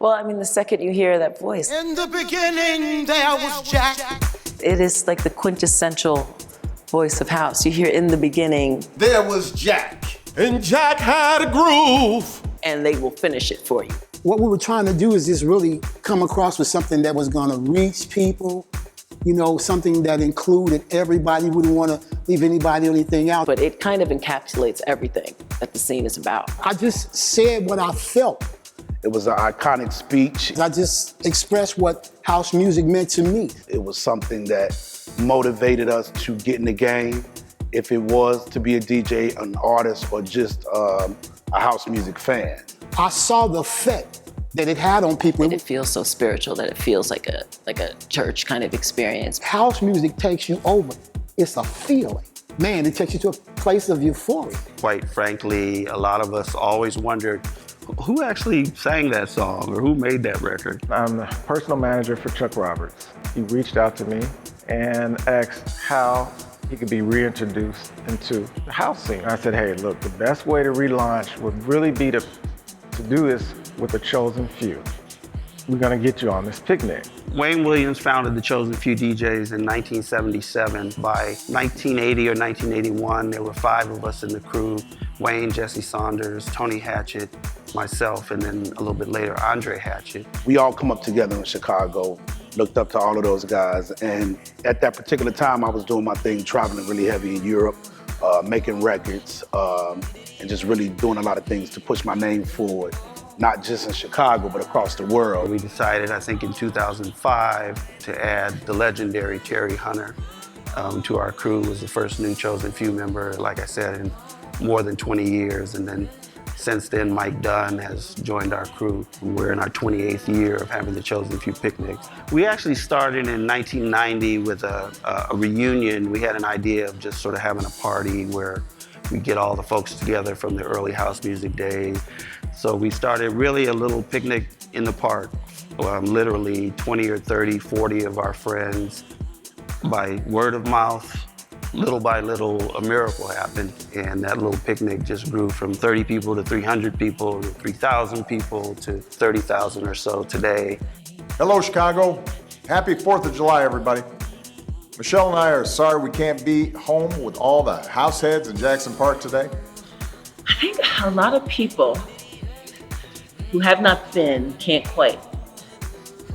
Well, I mean, the second you hear that voice. In the beginning, there was Jack. It is like the quintessential voice of house. You hear in the beginning. There was Jack. And Jack had a groove. And they will finish it for you. What we were trying to do is just really come across with something that was gonna reach people, you know, something that included everybody. We wouldn't wanna leave anybody or anything out. But it kind of encapsulates everything that the scene is about. I just said what I felt. It was an iconic speech. I just expressed what house music meant to me. It was something that motivated us to get in the game. If it was to be a DJ, an artist, or just a house music fan. I saw the effect that it had on people. And it feels so spiritual that it feels like a church kind of experience. House music takes you over. It's a feeling. Man, it takes you to a place of euphoria. Quite frankly, a lot of us always wondered, who actually sang that song or who made that record? I'm the personal manager for Chuck Roberts. He reached out to me and asked how he could be reintroduced into the house scene. I said, hey, look, the best way to relaunch would really be to do this with the Chosen Few. We're gonna get you on this picnic. Wayne Williams founded the Chosen Few DJs in 1977. By 1980 or 1981, there were 5 of us in the crew. Wayne, Jesse Saunders, Tony Hatchett, myself, and then a little bit later, Andre Hatchett. We all come up together in Chicago, looked up to all of those guys, and at that particular time, I was doing my thing, traveling really heavy in Europe, making records, and just really doing a lot of things to push my name forward, not just in Chicago, but across the world. We decided, I think in 2005, to add the legendary Terry Hunter to our crew. Was the first new Chosen Few member, like I said, in more than 20 years. And then since then, Mike Dunn has joined our crew. We're in our 28th year of having the Chosen Few picnics. We actually started in 1990 with a reunion. We had an idea of just sort of having a party where we get all the folks together from the early house music days. So we started really a little picnic in the park. Literally 20 or 30, 40 of our friends. By word of mouth, little by little, a miracle happened. And that little picnic just grew from 30 people to 300 people, to 3,000 people, to 30,000 or so today. Hello, Chicago. Happy 4th of July, everybody. Michelle and I are sorry we can't be home with all the house heads in Jackson Park today. I think a lot of people who have not been can't quite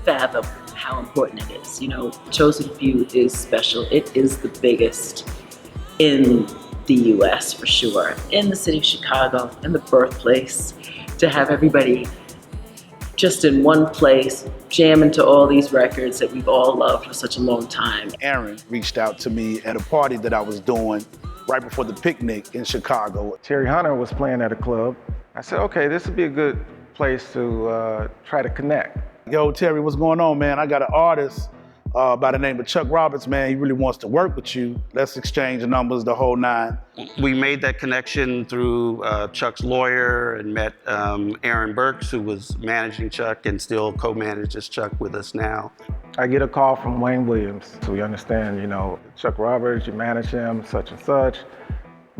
fathom how important it is. You know, Chosen Few is special. It is the biggest in the US for sure, in the city of Chicago, in the birthplace, to have everybody just in one place, jamming to all these records that we've all loved for such a long time. Aaron reached out to me at a party that I was doing right before the picnic in Chicago. Terry Hunter was playing at a club. I said, okay, this would be a good place to try to connect. Yo, Terry, what's going on, man? I got an artist by the name of Chuck Roberts, man. He really wants to work with you. Let's exchange numbers, the whole 9. We made that connection through Chuck's lawyer and met Aaron Burks, who was managing Chuck and still co-manages Chuck with us now. I get a call from Wayne Williams. So we understand, you know, Chuck Roberts, you manage him, such and such.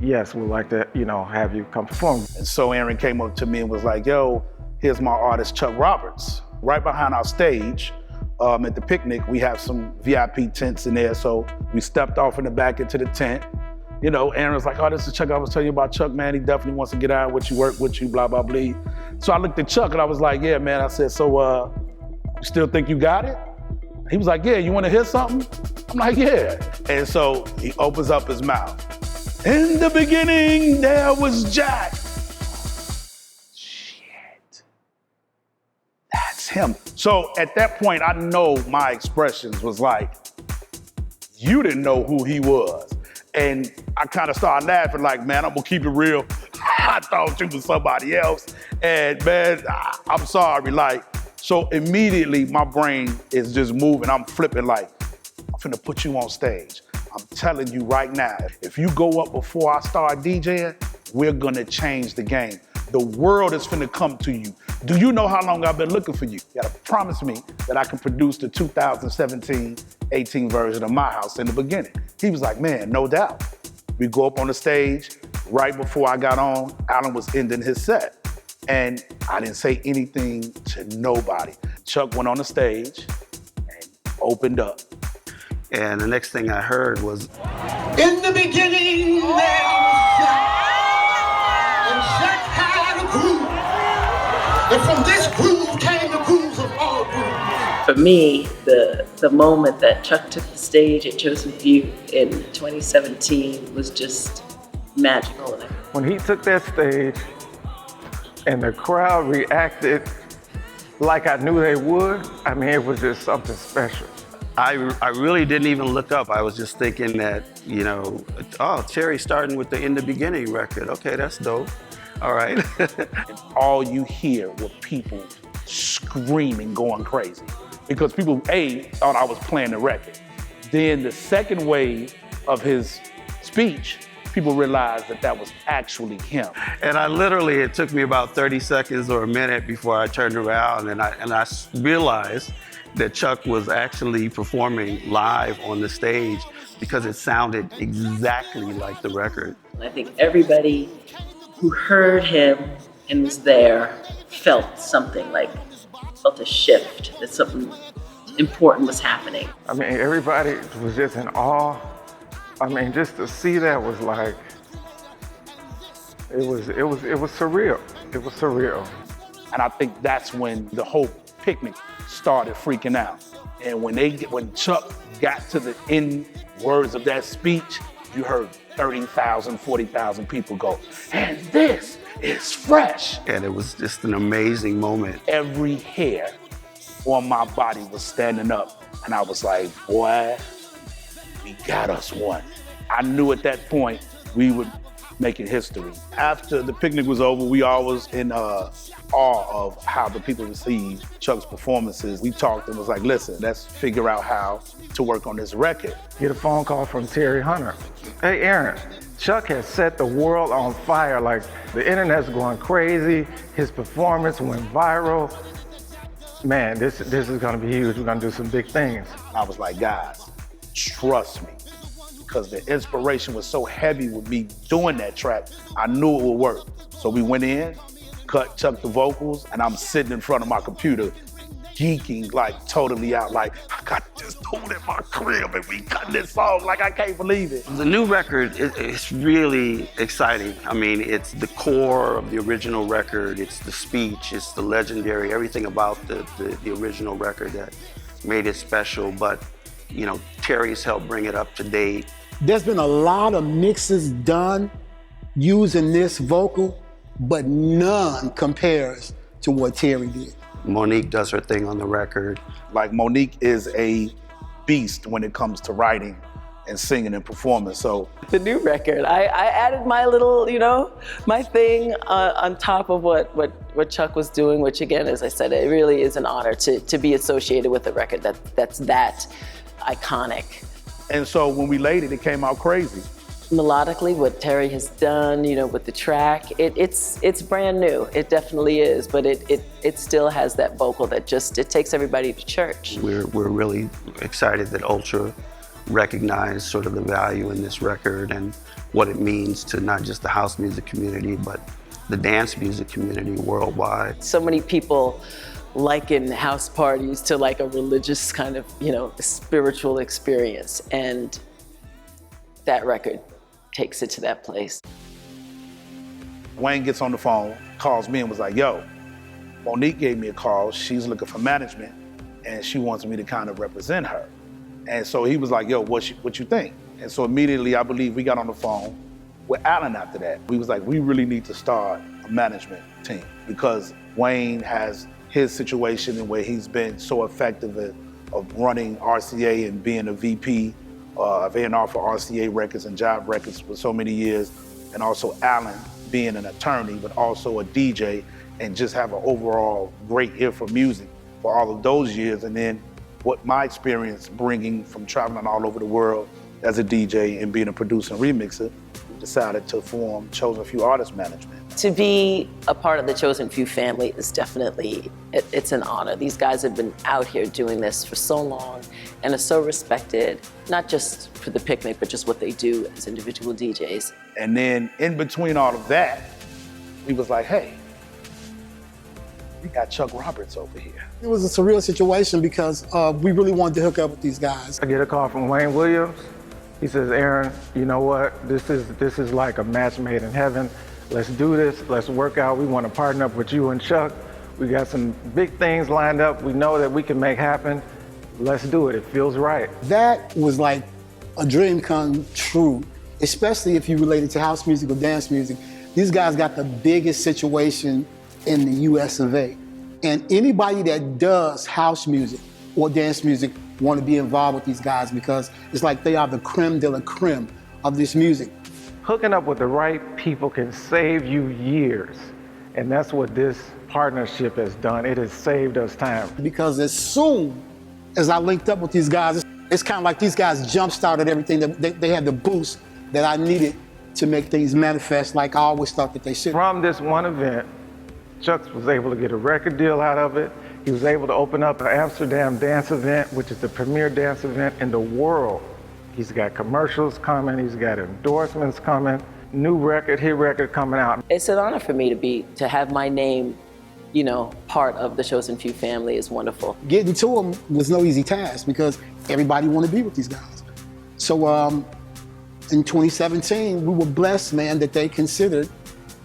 Yes, we'd like to, you know, have you come perform. And so Aaron came up to me and was like, yo, here's my artist, Chuck Roberts. Right behind our stage at the picnic, we have some VIP tents in there. So we stepped off in the back into the tent. You know, Aaron was like, oh, this is Chuck. I was telling you about Chuck, man. He definitely wants to get out with you, work with you, blah, blah, blah. So I looked at Chuck and I was like, yeah, man. I said, so you still think you got it? He was like, yeah, you want to hear something? I'm like, yeah. And so he opens up his mouth. In the beginning, there was Jack. That's him. So at that point, I know my expressions was like, you didn't know who he was. And I kind of started laughing like, man, I'm gonna keep it real. I thought you was somebody else. And man, I'm sorry, like, so immediately my brain is just moving. I'm flipping like, I'm finna put you on stage. I'm telling you right now, if you go up before I start DJing, we're gonna change the game. The world is finna come to you. Do you know how long I've been looking for you? You gotta promise me that I can produce the 2017-18 version of My House in the beginning. He was like, man, no doubt. We go up on the stage. Right before I got on, Alan was ending his set. And I didn't say anything to nobody. Chuck went on the stage and opened up. And the next thing I heard was, In the beginning, there was Jack, and Jack had a groove. And from this groove came the grooves of all grooves. For me, the moment that Chuck took the stage at Chosen Few in 2017 was just magical. When he took that stage and the crowd reacted like I knew they would, I mean, it was just something special. I really didn't even look up. I was just thinking that, you know, oh, Terry's starting with the In the Beginning record. Okay, that's dope. All right. And all you hear were people screaming, going crazy. Because people, A, thought I was playing the record. Then the second wave of his speech, people realized that that was actually him. And I literally, it took me about 30 seconds or a minute before I turned around and I realized that Chuck was actually performing live on the stage because it sounded exactly like the record. I think everybody who heard him and was there felt something, like felt a shift, that something important was happening. I mean, everybody was just in awe. I mean, just to see that was like, it was surreal. It was surreal. And I think that's when the whole picnic started freaking out. And when Chuck got to the end words of that speech, you heard 30,000, 40,000 people go, and this is fresh. And it was just an amazing moment. Every hair on my body was standing up. And I was like, boy, we got us one. I knew at that point we were making history. After the picnic was over, we all was in awe of how the people received Chuck's performances. We talked and was like, listen, let's figure out how to work on this record. Get a phone call from Terry Hunter. Hey, Aaron, Chuck has set the world on fire. Like, the internet's going crazy. His performance went viral. Man, this is gonna be huge. We're gonna do some big things. I was like, guys, trust me. Because the inspiration was so heavy with me doing that track, I knew it would work. So we went in, cut Chuck the vocals, and I'm sitting in front of my computer, geeking like totally out, like, I got this dude in my crib and we cutting this song, like I can't believe it. The new record it's really exciting. I mean, it's the core of the original record, it's the speech, it's the legendary, everything about the original record that made it special, but you know, Terry's helped bring it up to date. There's been a lot of mixes done using this vocal, but none compares to what Terry did. Monique does her thing on the record. Like, Monique is a beast when it comes to writing and singing and performing, so. The new record, I added my little, you know, my thing on top of what Chuck was doing, which again, as I said, it really is an honor to be associated with a record that's that iconic. And so when we laid it, it came out crazy. Melodically, what Terry has done, you know, with the track, it's brand new. It definitely is, but it still has that vocal that just, it takes everybody to church. We're really excited that Ultra recognized sort of the value in this record and what it means to not just the house music community, but the dance music community worldwide. So many people liken house parties to like a religious kind of, you know, spiritual experience, and that record takes it to that place. Wayne gets on the phone, calls me and was like, yo, Monique gave me a call. She's looking for management and she wants me to kind of represent her. And so he was like, yo, what you think? And so immediately, I believe we got on the phone with Alan after that. We was like, we really need to start a management team because Wayne has his situation and where he's been so effective of running RCA and being a VP of A&R for RCA Records and Jive Records for so many years, and also Alan being an attorney, but also a DJ, and just have an overall great ear for music for all of those years. And then what my experience bringing from traveling all over the world as a DJ and being a producer and remixer, we decided to form Chosen Few Artist Management. To be a part of the Chosen Few family is definitely, it's an honor. These guys have been out here doing this for so long and are so respected, not just for the picnic, but just what they do as individual DJs. And then in between all of that, we was like, hey, We got Chuck Roberts over here. It was a surreal situation because we really wanted to hook up with these guys. I get a call from Wayne Williams. He says, Aaron, you know what? This is like a match made in heaven. Let's do this. Let's work out. We want to partner up with you and Chuck. We got some big things lined up. We know that we can make happen. Let's do it. It feels right. That was like a dream come true, especially if you relate it to house music or dance music. These guys got the biggest situation in the US of A. And anybody that does house music or dance music want to be involved with these guys because it's like they are the creme de la creme of this music. Hooking up with the right people can save you years. And that's what this partnership has done. It has saved us time. Because as soon as I linked up with these guys, it's kind of like these guys jump-started everything. They had the boost that I needed to make things manifest like I always thought that they should. From this one event, Chuck was able to get a record deal out of it. He was able to open up an Amsterdam dance event, which is the premier dance event in the world. He's got commercials coming, he's got endorsements coming, new record, hit record coming out. It's an honor for me to have my name, you know, part of the Chosen Few family is wonderful. Getting to them was no easy task because everybody wanted to be with these guys. So in 2017, we were blessed, man, that they considered,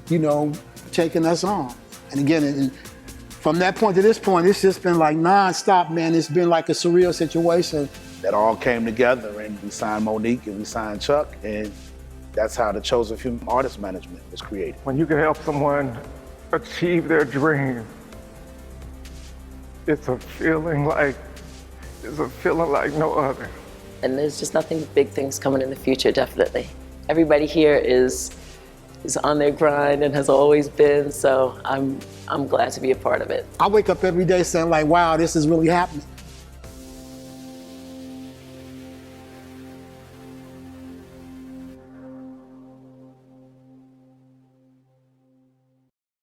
you know, taking us on. And again, from that point to this point, it's just been like nonstop, man. It's been like a surreal situation. That all came together, and we signed Monique and we signed Chuck, and that's how the Chosen Few Artist Management was created. When you can help someone achieve their dream, it's a feeling like no other. And there's just nothing big things coming in the future, definitely. Everybody here is on their grind and has always been, so I'm glad to be a part of it. I wake up every day saying like, wow, this is really happening.